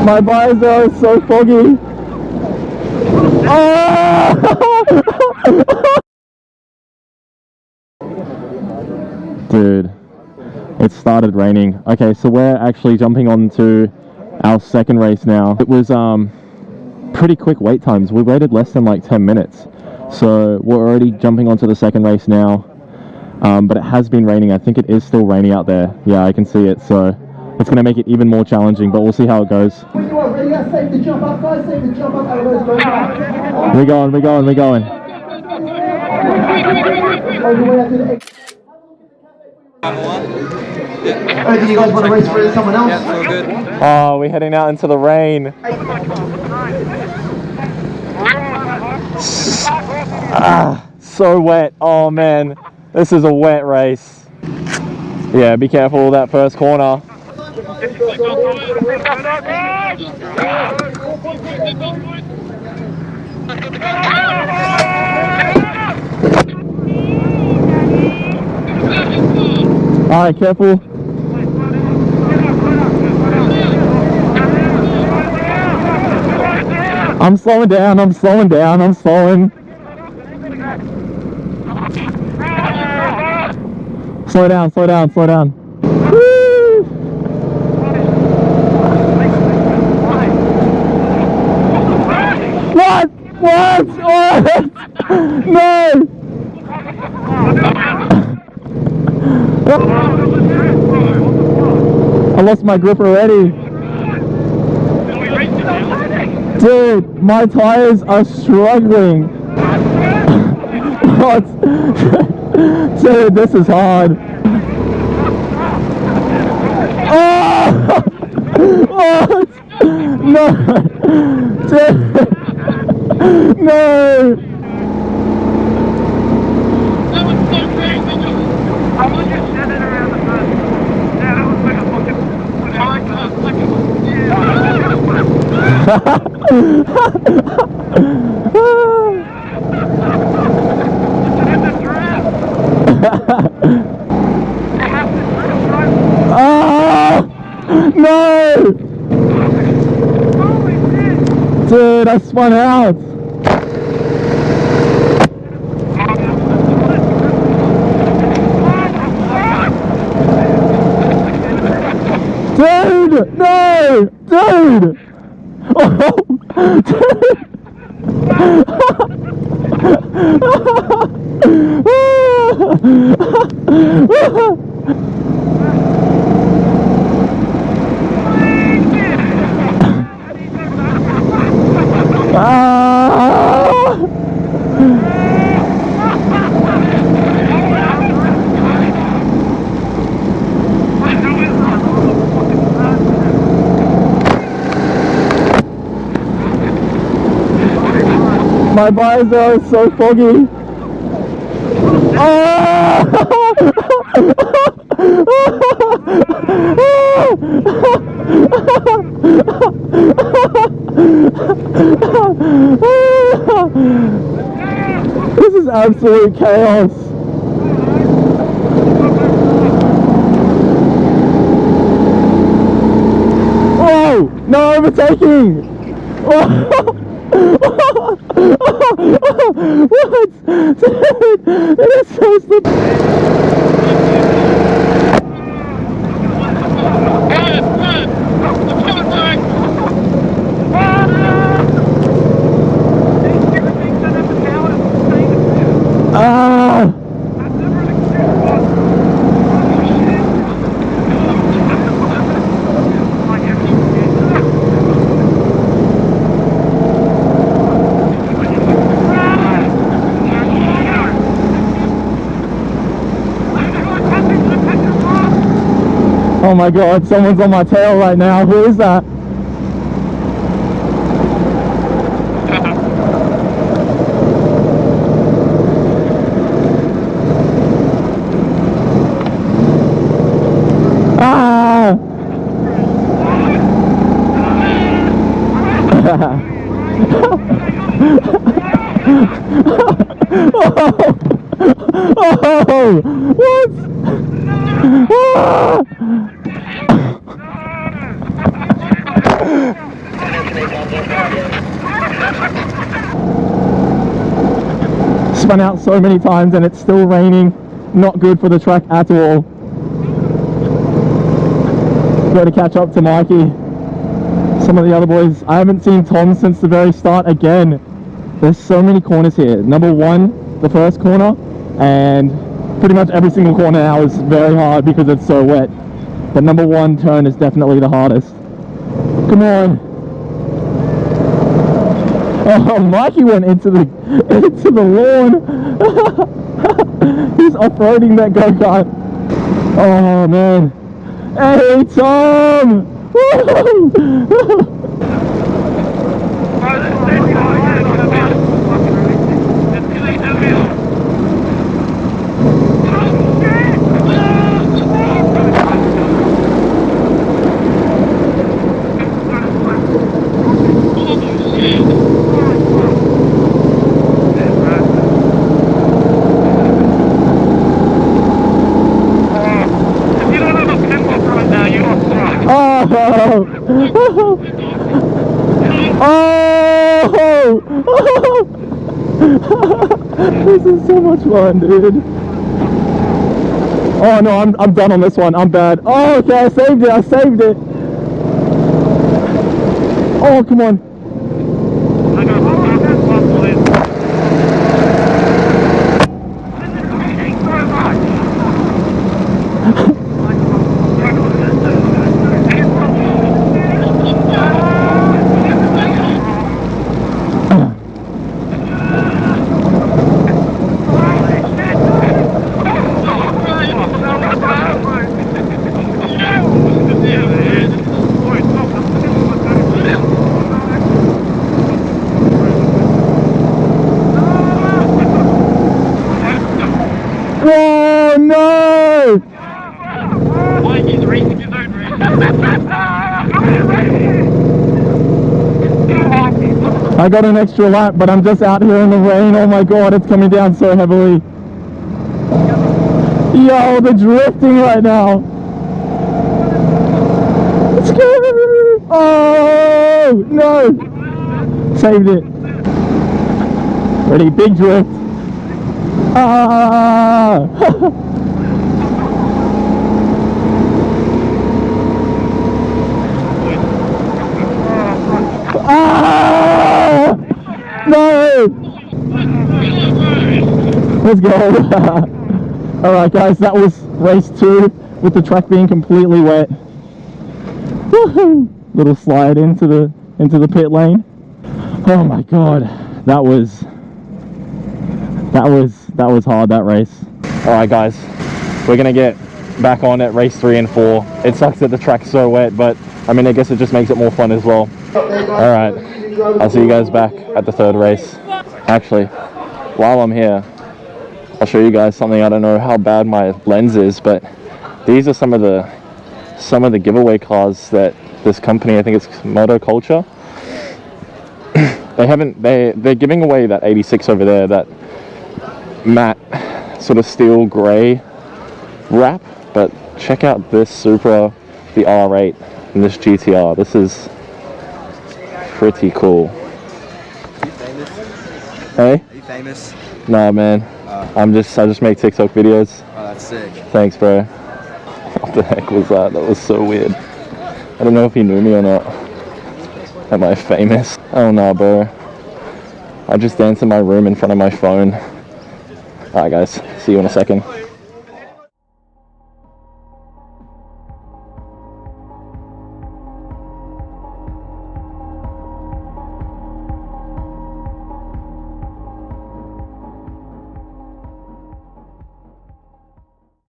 My visor is so foggy. Oh! Dude, it started raining. Okay, so we're actually jumping onto our second race now. It was pretty quick wait times. We waited less than like 10 minutes. So we're already jumping onto the second race now. But it has been raining. I think it is still raining out there. Yeah, I can see it. So it's going to make it even more challenging, but we'll see how it goes. We're going. Do you guys want to race for someone else? Yeah, so good. Oh, we're heading out into the rain. So wet. Oh man, this is a wet race. Yeah, be careful of that first corner. Alright, careful. I'm slowing down. Slow down. Woo! What? Oh! No! I lost my grip already. Dude, my tires are struggling. What? Dude, this is hard. Oh! What? No! Dude! No! That was so crazy. I was just standing around the front. Yeah, that was like a fucking... Oh! No! Dude, I spun out. Dude! No! Dude! Oh! Dude! My visor is so foggy. Oh! This is absolute chaos. Oh! No overtaking! Oh! What? Dude, it is so slippery. Oh my god, someone's on my tail right now. Who is that? Ah! Oh! What? Ah! Spun out so many times and it's still raining. Not good for the track at all. Got to catch up to Mikey. Some of the other boys. I haven't seen Tom since the very start again. There's so many corners here. Number one, the first corner, and pretty much every single corner now is very hard because it's so wet. But number one turn is definitely the hardest. Come on. Oh, Mikey went into the lawn. He's off-roading that go-kart. Oh man. Hey Tom! This is so much fun, dude. Oh no, I'm done on this one. I'm bad. Oh, okay, I saved it. Oh, come on. Oh no! Mikey's racing his own race. I got an extra lap, but I'm just out here in the rain. Oh my god, it's coming down so heavily. Yo, the drifting right now. Let's go! Oh no! Saved it. Ready, big drift. Ah! Ah! No! Let's go. Alright guys, that was race 2 with the track being completely wet. Woohoo! Little slide into the pit lane. Oh my god, that was hard, that race. Alright guys, we're gonna get back on at race 3 and 4. It sucks that the track's so wet, but I mean I guess it just makes it more fun as well. Alright, I'll see you guys back at the 3rd race. Actually, while I'm here, I'll show you guys something. I don't know how bad my lens is, but these are some of the giveaway cars that this company, I think it's Motoculture, they're giving away that 86 over there, that matte sort of steel gray wrap, but check out this Supra, the R8, and this GTR. This is pretty cool. Are you famous? Hey? Are you famous? Nah, man. I just make TikTok videos. Oh, that's sick. Thanks, bro. What the heck was that? That was so weird. I don't know if he knew me or not. Am I famous? Oh no, bro. I just dance in my room in front of my phone. Alright guys, see you in a second.